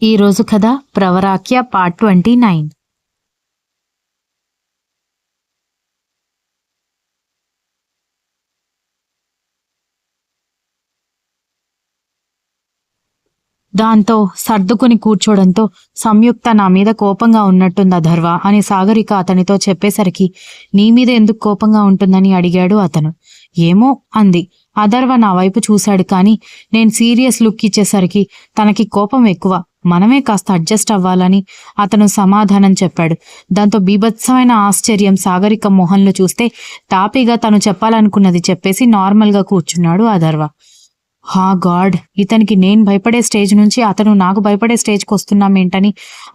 ఈ రోజు కథ ప్రవరాఖ్య పార్ట్ 29. దాంతో సర్దుకుని కూర్చోడంతో సంయుక్త నా మీద కోపంగా ఉన్నట్టుంది అధర్వ అని సాగరిక అతనితో చెప్పేసరికి నీ మీద ఎందుకు కోపంగా ఉంటుందని అడిగాడు అతను. ఏమో అంది. అధర్వ నా వైపు చూశాడు కానీ నేను సీరియస్ లుక్ ఇచ్చేసరికి తనకి కోపం ఎక్కువ, మనమే కాస్త అడ్జస్ట్ అవ్వాలని అతను సమాధానం చెప్పాడు. దాంతో బీభత్సమైన ఆశ్చర్యం సాగరిక మొహంలో చూస్తే తాపీగా తను చెప్పాలనుకున్నది చెప్పేసి నార్మల్గా కూర్చున్నాడు అధర్వ. హా గాడ్, ఇతనికి నేను భయపడే స్టేజ్ నుంచి అతను నాకు భయపడే స్టేజ్కి వస్తున్నామేంటని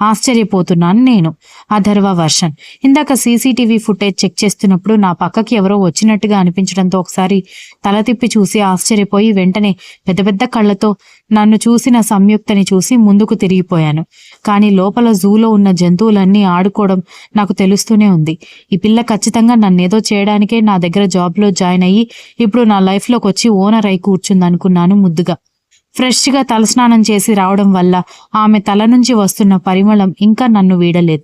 ఆశ్చర్యపోతున్నాను నేను. అధర్వ వర్షన్. ఇందాక సీసీటీవీ ఫుటేజ్ చెక్ చేస్తున్నప్పుడు నా పక్కకి ఎవరో వచ్చినట్టుగా అనిపించడంతో ఒకసారి తల తిప్పి చూసి ఆశ్చర్యపోయి వెంటనే పెద్ద పెద్ద కళ్ళతో నన్ను చూసిన సంయుక్తని చూసి ముందుకు తిరిగిపోయాను. కానీ లోపల జూలో ఉన్న జంతువులన్నీ ఆడుకోవడం నాకు తెలుస్తూనే ఉంది. ఈ పిల్ల ఖచ్చితంగా నన్నేదో చేయడానికే నా దగ్గర జాబ్లో జాయిన్ అయ్యి ఇప్పుడు నా లైఫ్లోకి వచ్చి ఓనర్ అయి కూర్చుందనుకున్నాను ముద్దుగా. ఫ్రెష్గా తలస్నానం చేసి రావడం వల్ల ఆమె తల నుంచి వస్తున్న పరిమళం ఇంకా నన్ను వీడలేదు.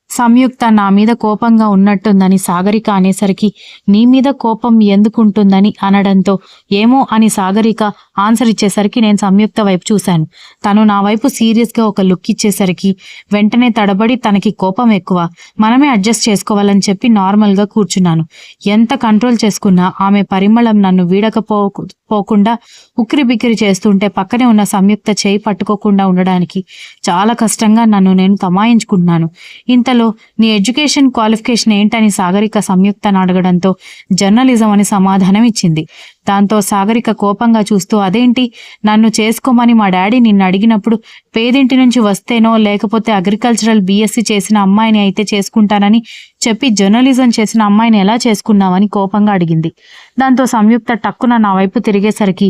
సంయుక్త నా మీద కోపంగా ఉన్నట్టుందని సాగరిక అనేసరికి నీ మీద కోపం ఎందుకుంటుందని అనడంతో ఏమో అని సాగరిక ఆన్సర్ ఇచ్చేసరికి నేను సంయుక్త వైపు చూశాను. తను నా వైపు సీరియస్గా ఒక లుక్ ఇచ్చేసరికి వెంటనే తడబడి తనకి కోపం ఎక్కువ, మనమే అడ్జస్ట్ చేసుకోవాలని చెప్పి నార్మల్గా కూర్చున్నాను. ఎంత కంట్రోల్ చేసుకున్నా ఆమె పరిమళం నన్ను వీడకపోకుండా ఉక్కిరి బిక్కిరి చేస్తుంటే పక్కనే ఉన్న సంయుక్త చేయి పట్టుకోకుండా ఉండడానికి చాలా కష్టంగా నన్ను నేను తమాయించుకుంటున్నాను. ఇంతలో నీ ఎడ్యుకేషన్ క్వాలిఫికేషన్ ఏంటని సాగరిక సంయుక్తను అడగడంతో జర్నలిజం అని సమాధానం ఇచ్చింది. దాంతో సాగరిక కోపంగా చూస్తూ అదేంటి, నన్ను చేసుకోమని మా డాడీ నిన్ను అడిగినప్పుడు పేదింటి నుంచి వస్తేనో లేకపోతే అగ్రికల్చరల్ బీఎస్సీ చేసిన అమ్మాయిని అయితే చేసుకుంటానని చెప్పి జర్నలిజం చేసిన అమ్మాయిని ఎలా చేసుకున్నావని కోపంగా అడిగింది. దాంతో సంయుక్త టక్కున నా వైపు తిరిగేసరికి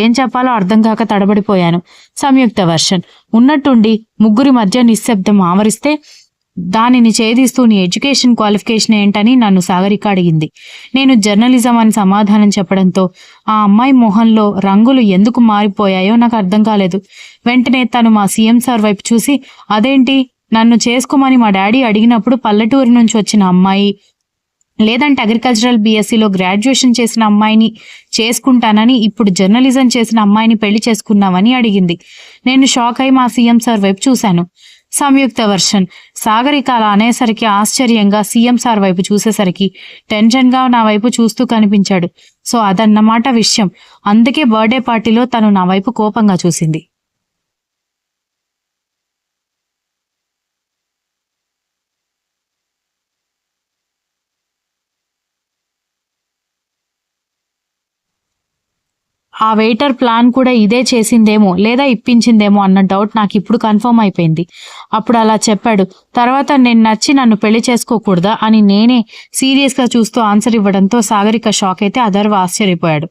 ఏం చెప్పాలో అర్థం కాక తడబడిపోయాను. సంయుక్త వర్షన్. ఉన్నట్టుండి ముగ్గురి మధ్య నిశ్శబ్దం ఆవరిస్తే దానిని ఛేదిస్తూ నీ ఎడ్యుకేషన్ క్వాలిఫికేషన్ ఏంటని నన్ను సాగరిక అడిగింది. నేను జర్నలిజం అని సమాధానం చెప్పడంతో ఆ అమ్మాయి మొహంలో రంగులు ఎందుకు మారిపోయాయో నాకు అర్థం కాలేదు. వెంటనే తను మా సీఎం సార్ వైపు చూసి అదేంటి, నన్ను చేసుకోమని మా డాడీ అడిగినప్పుడు పల్లెటూరు నుంచి వచ్చిన అమ్మాయి లేదంటే అగ్రికల్చరల్ బీఎస్సీలో గ్రాడ్యుయేషన్ చేసిన అమ్మాయిని చేసుకుంటానని ఇప్పుడు జర్నలిజం చేసిన అమ్మాయిని పెళ్లి చేసుకున్నావని అడిగింది. నేను షాక్ అయి మా సీఎం సార్ వైపు చూశాను. సంయుక్త వర్షన్. సాగరిక అలా అనేసరికి ఆశ్చర్యంగా సీఎం సార్ వైపు చూసేసరికి టెన్షన్గా నా వైపు చూస్తూ కనిపించాడు. సో అదన్నమాట విషయం. అందుకే బర్త్డే పార్టీలో తను నా వైపు కోపంగా చూసింది. ఆ వెయిటర్ ప్లాన్ కూడా ఇదే చేసిందేమో లేదా ఇప్పించిందేమో అన్న డౌట్ నాకు ఇప్పుడు కన్ఫర్మ్ అయిపోయింది. అప్పుడు అలా చెప్పాడు. తర్వాత నేను నచ్చి నన్ను పెళ్లి చేసుకోకూడదా అని నేనే సీరియస్గా చూస్తూ ఆన్సర్ ఇవ్వడంతో సాగరిక షాక్ అయితే అధర్వ ఆశ్చర్యపోయాడు.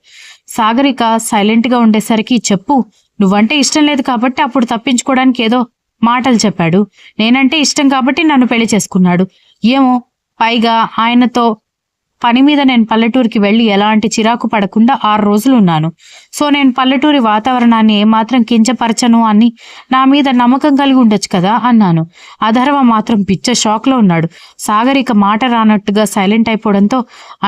సాగరిక సైలెంట్గా ఉండేసరికి చెప్పు, నువ్వంటే ఇష్టం లేదు కాబట్టి అప్పుడు తప్పించుకోవడానికి ఏదో మాటలు చెప్పాడు. నేనంటే ఇష్టం కాబట్టి నన్ను పెళ్లి చేసుకున్నాడు. ఏమో, పైగా ఆయనతో పని మీద నేను పల్లెటూరికి వెళ్ళి ఎలాంటి చిరాకు పడకుండా 6 రోజులు ఉన్నాను. సో నేను పల్లెటూరి వాతావరణాన్ని ఏమాత్రం కించపరచను అని నా మీద నమ్మకం కలిగి ఉండొచ్చు కదా అన్నాను. అధర్వ మాత్రం పిచ్చ షాక్లో ఉన్నాడు. సాగరిక మాట రానట్టుగా సైలెంట్ అయిపోవడంతో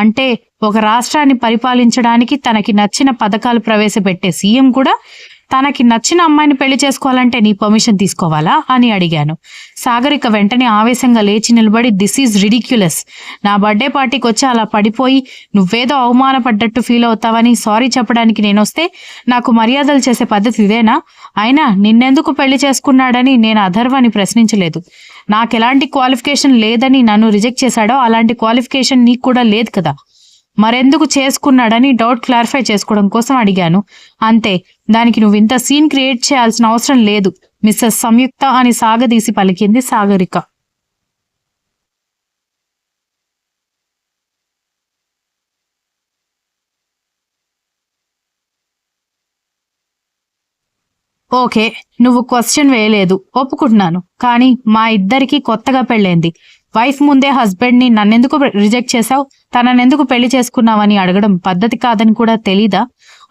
అంటే ఒక రాష్ట్రాన్ని పరిపాలించడానికి తనకి నచ్చిన పథకాలు ప్రవేశపెట్టే సీఎం కూడా తనకి నచ్చిన అమ్మాయిని పెళ్లి చేసుకోవాలంటే నీ పర్మిషన్ తీసుకోవాలా అని అడిగాను. సాగరిక వెంటనే ఆవేశంగా లేచి నిలబడి దిస్ ఈజ్ రిడిక్యులస్. నా బర్త్డే పార్టీకి వచ్చి అలా పడిపోయి నువ్వేదో అవమానపడ్డట్టు ఫీల్ అవుతావని సారీ చెప్పడానికి నేనొస్తే నాకు మర్యాదలు చేసే పద్ధతి ఇదేనా? అయినా నిన్నెందుకు పెళ్లి చేసుకున్నాడని నేను అధర్వని ప్రశ్నించలేదు. నాకెలాంటి క్వాలిఫికేషన్ లేదని నన్ను రిజెక్ట్ చేశాడో అలాంటి క్వాలిఫికేషన్ నీకు కూడా లేదు కదా, మరెందుకు చేసుకున్నాడని డౌట్ క్లారిఫై చేసుకోవడం కోసం అడిగాను. అంతే, దానికి నువ్వు ఇంత సీన్ క్రియేట్ చేయాల్సిన అవసరం లేదు మిస్సెస్ సంయుక్త అని సాగదీసి పలికింది సాగరిక. ఓకే, నువ్వు క్వశ్చన్ వేయలేదు, ఒప్పుకుంటున్నాను. కానీ మా ఇద్దరికి కొత్తగా పెళ్ళైంది. వైఫ్ ముందే హస్బెండ్ ని నన్నెందుకు రిజెక్ట్ చేశావు, తననెందుకు పెళ్లి చేసుకున్నావని అడగడం పద్ధతి కాదని కూడా తెలీదా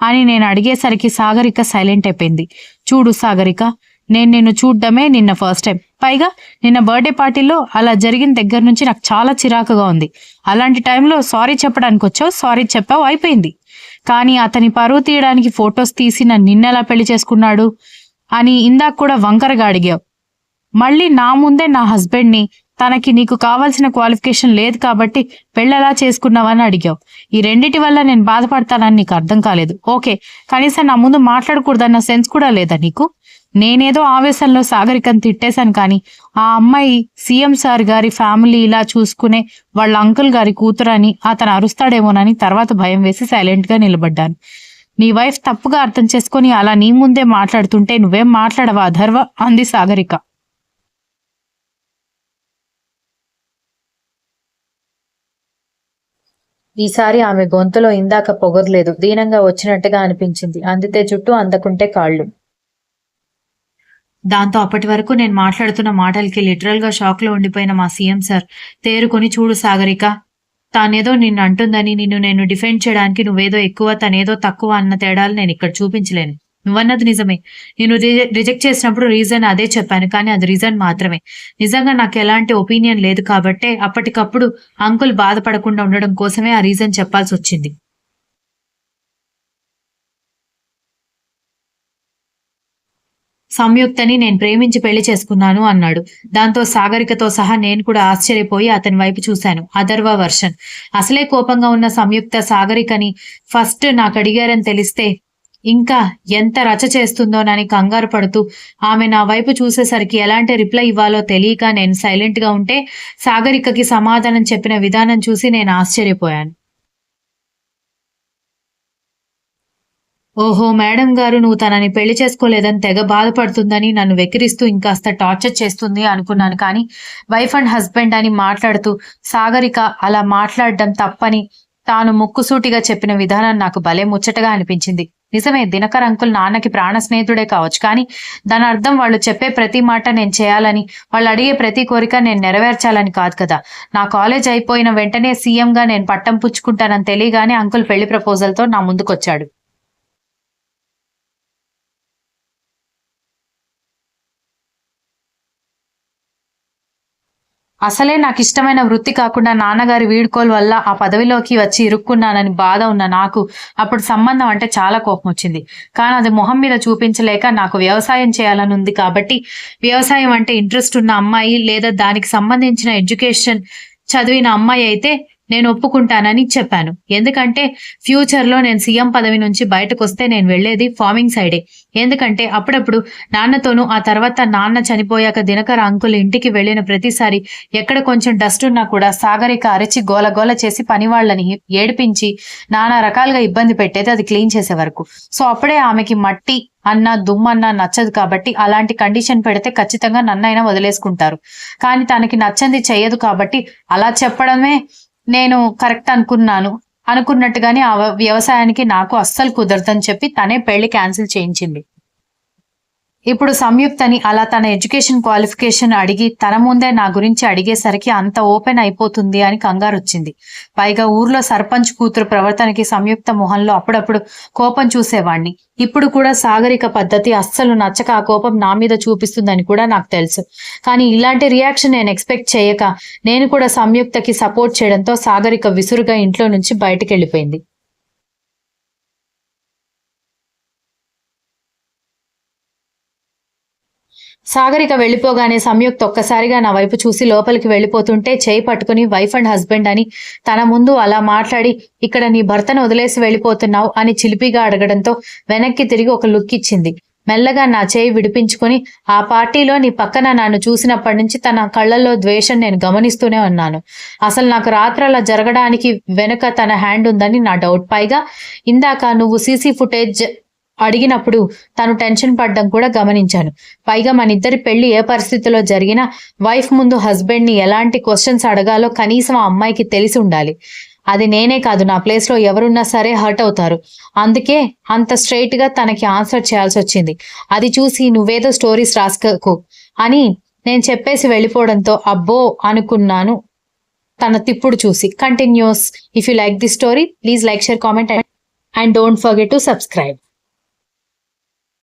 అని నేను అడిగేసరికి సాగరిక సైలెంట్ అయిపోయింది. చూడు సాగరిక, నేను నిన్ను చూడ్డమే నిన్న ఫస్ట్ టైం. పైగా నిన్న బర్త్డే పార్టీలో అలా జరిగిన దగ్గర నుంచి నాకు చాలా చిరాకుగా ఉంది. అలాంటి టైంలో సారీ చెప్పడానికి వచ్చావు, సారీ చెప్పావు, అయిపోయింది. కానీ అతని పరువు తీయడానికి ఫొటోస్ తీసి నిన్నెలా పెళ్లి చేసుకున్నాడు అని ఇందాక కూడా వంకరగా అడిగావు. మళ్ళీ నా ముందే నా హస్బెండ్ని తనకి నీకు కావాల్సిన క్వాలిఫికేషన్ లేదు కాబట్టి పెళ్ళెలా చేసుకున్నావని అడిగావు. ఈ రెండిటి వల్ల నేను బాధపడతానని నీకు అర్థం కాలేదు. ఓకే, కనీసం నా ముందు మాట్లాడకూడదన్న సెన్స్ కూడా లేదా నీకు? నేనేదో ఆవేశంలో సాగరికను తిట్టేశాను, కానీ ఆ అమ్మాయి సీఎం సార్ గారి ఫ్యామిలీ ఇలా చూసుకునే వాళ్ళ అంకుల్ గారి కూతురని అతను అరుస్తాడేమోనని తర్వాత భయం వేసి సైలెంట్ గా నిలబడ్డాను. నీ వైఫ్ తప్పుగా అర్థం చేసుకుని అలా నీ ముందే మాట్లాడుతుంటే నువ్వేం మాట్లాడవా అధర్వ అంది సాగరిక. ఈసారి ఆమె గొంతులో ఇందాక పొగరలేదు, దీనంగా వచ్చినట్టుగా అనిపించింది. అందితే జుట్టు, అందకుంటే కాళ్ళు. దాంతో అప్పటి వరకు నేను మాట్లాడుతున్న మాటలకి లిటరల్ గా షాక్ లో ఉండిపోయిన మా సీఎం సార్ తేరుకొని, చూడు సాగరిక, తానేదో నిన్ను అంటుందని నిన్ను నేను డిఫెండ్ చేయడానికి నువ్వేదో ఎక్కువ తనేదో తక్కువ అన్న తేడాలు నేను ఇక్కడ చూపించలేను. నువ్వన్నది నిజమే. నేను రిజెక్ట్ చేసినప్పుడు రీజన్ అదే చెప్పాను, కానీ అది రీజన్ మాత్రమే. నిజంగా నాకు ఎలాంటి ఒపీనియన్ లేదు కాబట్టే అప్పటికప్పుడు అంకుల్ బాధపడకుండా ఉండడం కోసమే ఆ రీజన్ చెప్పాల్సి వచ్చింది. సంయుక్తని నేను ప్రేమించి పెళ్లి చేసుకున్నాను అన్నాడు. దాంతో సాగరికతో సహా నేను కూడా ఆశ్చర్యపోయి అతని వైపు చూశాను. అథర్వ వర్షన్. అసలే కోపంగా ఉన్న సంయుక్త సాగరికని ఫస్ట్ నాకు అడిగారని తెలిస్తే ఇంకా ఎంత రచ చేస్తుందోనని కంగారు పడుతూ ఆమె నా వైపు చూసేసరికి ఎలాంటి రిప్లై ఇవ్వాలో తెలియక నేను సైలెంట్ గా ఉంటే సాగరికకి సమాధానం చెప్పిన విధానం చూసి నేను ఆశ్చర్యపోయాను. ఓహో, మేడం గారు నువ్వు తనని పెళ్లి చేసుకోలేదని తెగ బాధపడుతుందని నన్ను వెక్కిరిస్తూ ఇంకాస్త టార్చర్ చేస్తుంది అనుకున్నాను. కానీ వైఫ్ అండ్ హస్బెండ్ అని మాట్లాడుతూ సాగరిక అలా మాట్లాడడం తప్పని తాను ముక్కుసూటిగా చెప్పిన విధానం నాకు భలే ముచ్చటగా అనిపించింది. నిజమే, దినకర్ అంకుల్ నాన్నకి ప్రాణ స్నేహితుడే కావచ్చు, కానీ దాని అర్థం వాళ్ళు చెప్పే ప్రతి మాట నేను చేయాలని, వాళ్ళు అడిగే ప్రతి కోరిక నేను నెరవేర్చాలని కాదు కదా. నా కాలేజ్ అయిపోయిన వెంటనే సీఎంగా నేను పట్టం పుచ్చుకుంటానని తెలియగానే అంకుల్ పెళ్లి ప్రపోజల్తో నా ముందుకొచ్చాడు. అసలే నాకు ఇష్టమైన వృత్తి కాకుండా నాన్నగారి వీడ్కోలు వల్ల ఆ పదవిలోకి వచ్చి ఇరుక్కున్నానని బాధ ఉన్న నాకు అప్పుడు సంబంధం అంటే చాలా కోపం వచ్చింది. కానీ అది మొహం మీద చూపించలేక నాకు వ్యవసాయం చేయాలని ఉంది కాబట్టి వ్యవసాయం అంటే ఇంట్రెస్ట్ ఉన్న అమ్మాయి లేదా దానికి సంబంధించిన ఎడ్యుకేషన్ చదివిన అమ్మాయి అయితే నేను ఒప్పుకుంటానని చెప్పాను. ఎందుకంటే ఫ్యూచర్లో నేను సీఎం పదవి నుంచి బయటకు వస్తే నేను వెళ్లేది ఫార్మింగ్ సైడే. ఎందుకంటే అప్పుడప్పుడు నాన్నతోనూ, ఆ తర్వాత నాన్న చనిపోయాక దినకర్ అంకుల్ ఇంటికి వెళ్లిన ప్రతిసారి ఎక్కడ కొంచెం డస్ట్ ఉన్నా కూడా సాగరిక అరిచి గోలగోల చేసి పనివాళ్లని ఏడిపించి నానా రకాలుగా ఇబ్బంది పెట్టేది, అది క్లీన్ చేసే వరకు. సో అప్పుడే ఆమెకి మట్టి అన్న దుమ్మన్నా నచ్చదు కాబట్టి అలాంటి కండిషన్ పెడితే ఖచ్చితంగా నన్నైనా వదిలేసుకుంటారు. కానీ తనకి నచ్చంది చెయ్యదు కాబట్టి అలా చెప్పడమే నేను కరెక్ట్ అనుకున్నట్టుగానే ఆ వ్యవసాయానికి నాకు అస్సలు కుదరదని చెప్పి తనే పెళ్లి క్యాన్సిల్ చేయించింది. ఇప్పుడు సంయుక్తని అలా తన ఎడ్యుకేషన్ క్వాలిఫికేషన్ అడిగి తన ముందే నా గురించి అడిగేసరికి అంత ఓపెన్ అయిపోతుంది అని కంగారు వచ్చింది. పైగా ఊర్లో సర్పంచ్ కూతురు ప్రవర్తనకి సంయుక్త మొహంలో అప్పుడప్పుడు కోపం చూసేవాణ్ణి. ఇప్పుడు కూడా సాగరిక పద్ధతి అస్సలు నచ్చక ఆ కోపం నా మీద చూపిస్తుందని కూడా నాకు తెలుసు. కానీ ఇలాంటి రియాక్షన్ నేను ఎక్స్పెక్ట్ చేయక నేను కూడా సంయుక్తకి సపోర్ట్ చేయడంతో సాగరిక విసురుగా ఇంట్లో నుంచి బయటికి వెళ్ళిపోయింది. సాగరిక వెళ్లిపోగానే సంయుక్త ఒక్కసారిగా నా వైపు చూసి లోపలికి వెళ్లిపోతుంటే చేయి పట్టుకుని వైఫ్ అండ్ హస్బెండ్ అని తన ముందు అలా మాట్లాడి, ఇక్కడ నీ భర్తను వదిలేసి వెళ్లిపోతున్నావు అని చిలిపిగా అడగడంతో వెనక్కి తిరిగి ఒక లుక్ ఇచ్చింది. మెల్లగా నా చేయి విడిపించుకుని, ఆ పార్టీలో నీ పక్కన నన్ను చూసినప్పటి నుంచి తన కళ్లలో ద్వేషం నేను గమనిస్తూనే ఉన్నాను. అసలు నాకు రాత్రలా జరగడానికి వెనుక తన హ్యాండ్ ఉందని నా డౌట్. పైగా ఇందాక నువ్వు సీసీ ఫుటేజ్ అడిగినప్పుడు తను టెన్షన్ పడ్డం కూడా గమనించాను. పైగా మన ఇద్దరి పెళ్లి ఏ పరిస్థితిలో జరిగినా వైఫ్ ముందు హస్బెండ్ ని ఎలాంటి క్వశ్చన్స్ అడగాలో కనీసం ఆ అమ్మాయికి తెలిసి ఉండాలి. అది నేనే కాదు, నా ప్లేస్ లో ఎవరున్నా సరే హర్ట్ అవుతారు. అందుకే అంత స్ట్రైట్ గా తనకి ఆన్సర్ చేయాల్సి వచ్చింది. అది చూసి నువ్వేదో స్టోరీస్ రాసుకోకు అని నేను చెప్పేసి వెళ్ళిపోవడంతో అబ్బో అనుకున్నాను తన తిప్పుడు చూసి. Continuous. If you like this story please like, share, comment and don't forget to subscribe.